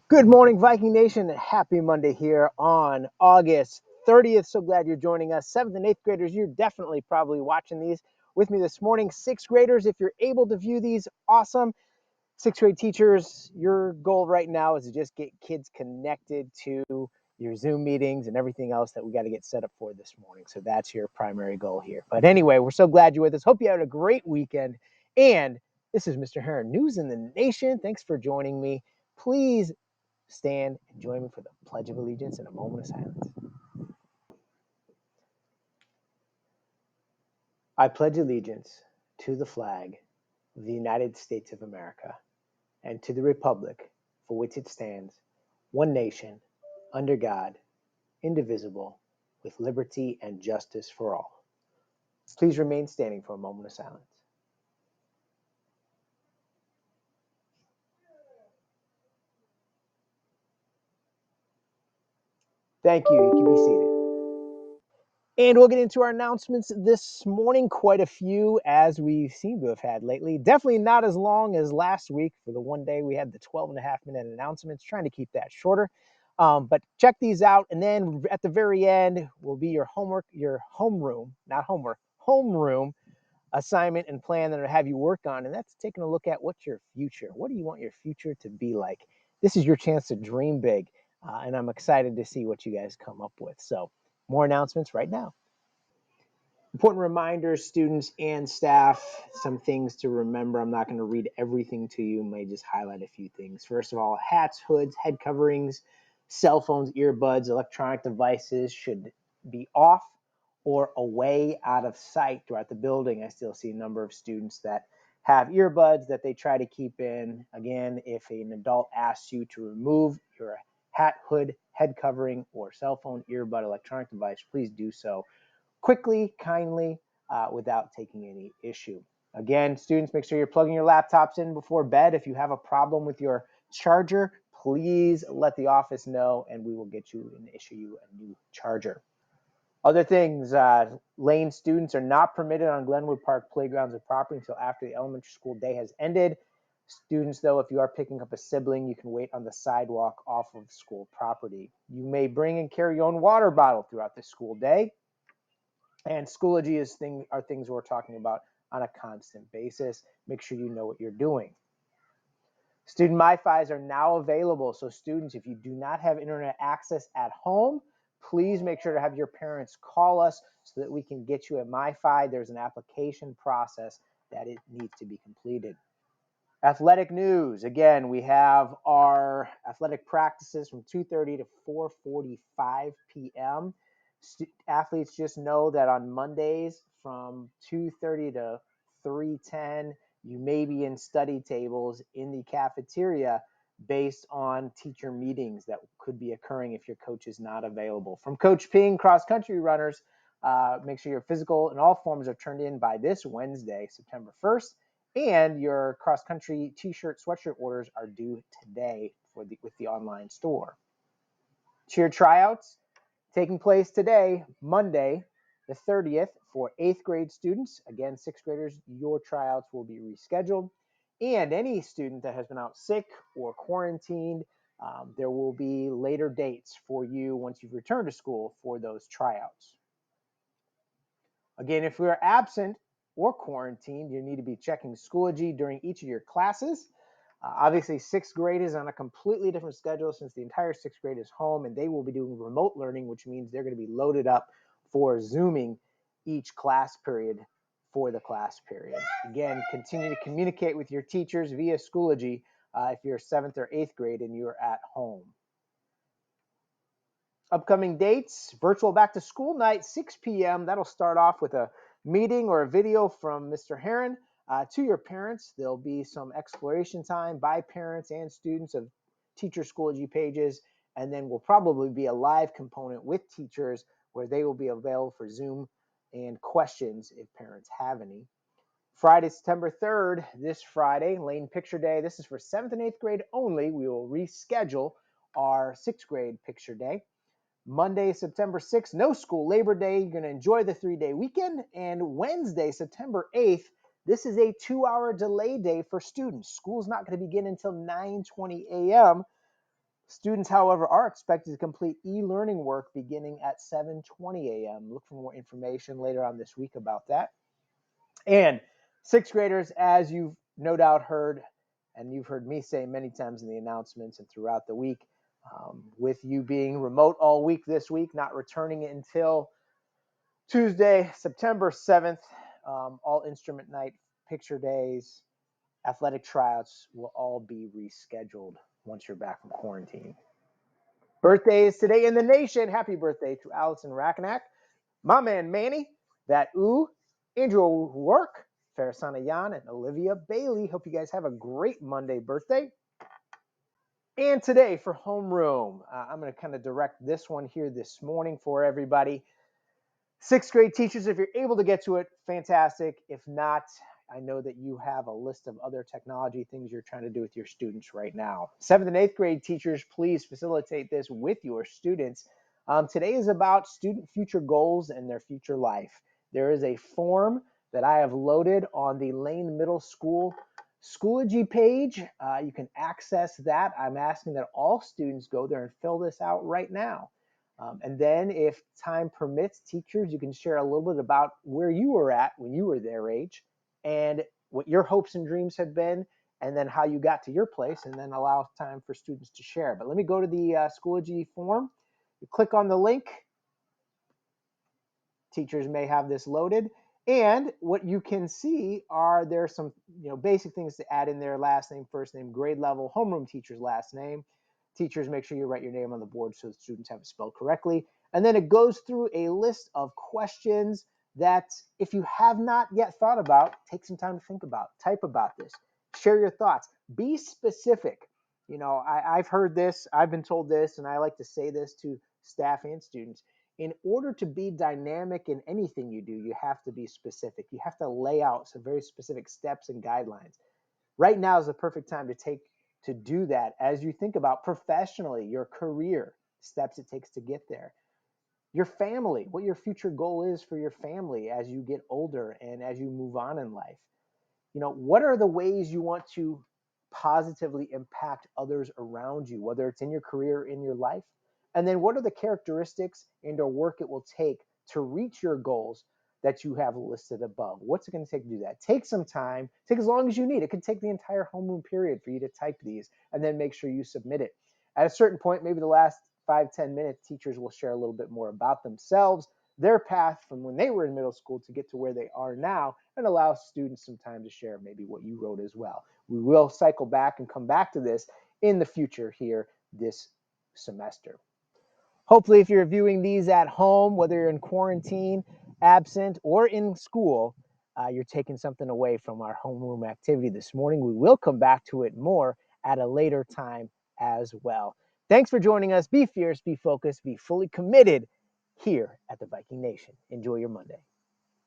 Good morning, Viking Nation. Happy Monday here on August 30th. So glad you're joining us. 7th and 8th graders, you're definitely probably watching these with me this morning. 6th graders, if you're able to view these, awesome. 6th grade teachers, your goal right now is to just get kids connected to your Zoom meetings and everything else that we got to get set up for this morning. So that's your primary goal here. But anyway, we're so glad you're with us. Hope you had a great weekend. And this is Mr. Heron, News in the Nation. Thanks for joining me. Please stand and join me for the Pledge of Allegiance in a moment of silence. I pledge allegiance to the flag of the United States of America and to the republic for which it stands, one nation, under God, indivisible, with liberty and justice for all. Please remain standing for a moment of silence. Thank you. You can be seated. And we'll get into our announcements this morning. Quite a few, as we seem to have had lately. Definitely not as long as last week. For the one day, we had the 12.5-minute announcements, trying to keep that shorter. But check these out. And then at the very end will be your homework, your homeroom, not homework, homeroom assignment and plan that I'll have you work on. And that's taking a look at what's your future. What do you want your future to be like? This is your chance to dream big. And I'm excited to see what you guys come up with. So more announcements right now. Important reminders, students and staff, some things to remember. I'm not going to read everything to you. I may just highlight a few things. First of all, hats, hoods, head coverings, cell phones, earbuds, electronic devices should be off or away out of sight throughout the building. I still see a number of students that have earbuds that they try to keep in. Again, if an adult asks you to remove your hat, hood, head covering, or cell phone, earbud, electronic device, please do so quickly, kindly, without taking any issue. Again, students, make sure you're plugging your laptops in before bed. If you have a problem with your charger, please let the office know and we will get you and issue you a new charger. Other things, lane students are not permitted on Glenwood Park playgrounds or property until after the elementary school day has ended. Students, though, if you are picking up a sibling, you can wait on the sidewalk off of school property. You may bring and carry your own water bottle throughout the school day. And Schoology are things we're talking about on a constant basis. Make sure you know what you're doing. Student MiFis are now available. So students, if you do not have internet access at home, please make sure to have your parents call us so that we can get you a MiFi. There's an application process that it needs to be completed. Athletic news. Again, we have our athletic practices from 2:30 to 4:45 p.m. Athletes just know that on Mondays from 2:30 to 3:10, you may be in study tables in the cafeteria based on teacher meetings that could be occurring if your coach is not available. From Coach Ping, cross country runners, make sure your physical and all forms are turned in by this Wednesday, September 1st. And your cross country t-shirt, sweatshirt orders are due today with the online store. Cheer tryouts taking place today, Monday, the 30th, for 8th grade students. Again, 6th graders, your tryouts will be rescheduled. And any student that has been out sick or quarantined, there will be later dates for you once you've returned to school for those tryouts. Again, if we are absent or quarantined, you need to be checking Schoology during each of your classes. Obviously, 6th grade is on a completely different schedule since the entire 6th grade is home, and they will be doing remote learning, which means they're going to be loaded up for Zooming each class period for the class period. Again, continue to communicate with your teachers via Schoology if you're 7th or 8th grade and you're at home. Upcoming dates, virtual back to school night, 6 p.m. That'll start off with a meeting or a video from Mr. Heron to your parents. There'll be some exploration time by parents and students of teacher Schoology pages, and then will probably be a live component with teachers where they will be available for Zoom and questions if parents have any. Friday, September 3rd, this Friday, Lane Picture Day. This is for 7th and 8th grade only. We will reschedule our 6th grade Picture Day. Monday, September 6th, no school, Labor Day. You're going to enjoy the 3-day weekend. And Wednesday, September 8th, this is a 2-hour delay day for students. School's not going to begin until 9:20 a.m. Students, however, are expected to complete e-learning work beginning at 7:20 a.m. Look for more information later on this week about that. And sixth graders, as you've no doubt heard, and you've heard me say many times in the announcements and throughout the week, with you being remote all week this week, not returning until Tuesday, September 7th, all instrument night, picture days, athletic tryouts will all be rescheduled once you're back from quarantine. Birthdays today in the nation. Happy birthday to Allison Racknack, my man Manny, that ooh, Andrew Work, Farasana Yan, and Olivia Bailey. Hope you guys have a great Monday birthday. And today for Homeroom, I'm going to kind of direct this one here this morning for everybody. Sixth grade teachers, if you're able to get to it, fantastic. If not, I know that you have a list of other technology things you're trying to do with your students right now. Seventh and eighth grade teachers, please facilitate this with your students. Today is about student future goals and their future life. There is a form that I have loaded on the Lane Middle School Schoology page. You can access that. I'm asking that all students go there and fill this out right now. And then if time permits, teachers, you can share a little bit about where you were at when you were their age and what your hopes and dreams have been, and then how you got to your place, and then allow time for students to share. But let me go to the Schoology form. You click on the link. Teachers may have this loaded. And what you can see are there some basic things to add in there: last name, first name, grade level, homeroom teacher's last name. Teachers, make sure you write your name on the board so the students have it spelled correctly. And then it goes through a list of questions that, if you have not yet thought about, take some time to think about. Type about this. Share your thoughts. Be specific. I've heard this, I've been told this, and I like to say this to staff and students. In order to be dynamic in anything you do, you have to be specific. You have to lay out some very specific steps and guidelines. Right now is the perfect time to do that as you think about professionally, your career, steps it takes to get there. Your family, what your future goal is for your family as you get older and as you move on in life. What are the ways you want to positively impact others around you, whether it's in your career, in your life? And then what are the characteristics and or work it will take to reach your goals that you have listed above? What's it going to take to do that? Take some time, take as long as you need. It could take the entire homeroom period for you to type these and then make sure you submit it. At a certain point, maybe the last 5-10 minutes, teachers will share a little bit more about themselves, their path from when they were in middle school to get to where they are now, and allow students some time to share maybe what you wrote as well. We will cycle back and come back to this in the future here this semester. Hopefully, if you're viewing these at home, whether you're in quarantine, absent, or in school, you're taking something away from our homeroom activity this morning. We will come back to it more at a later time as well. Thanks for joining us. Be fierce, be focused, be fully committed here at the Viking Nation. Enjoy your Monday.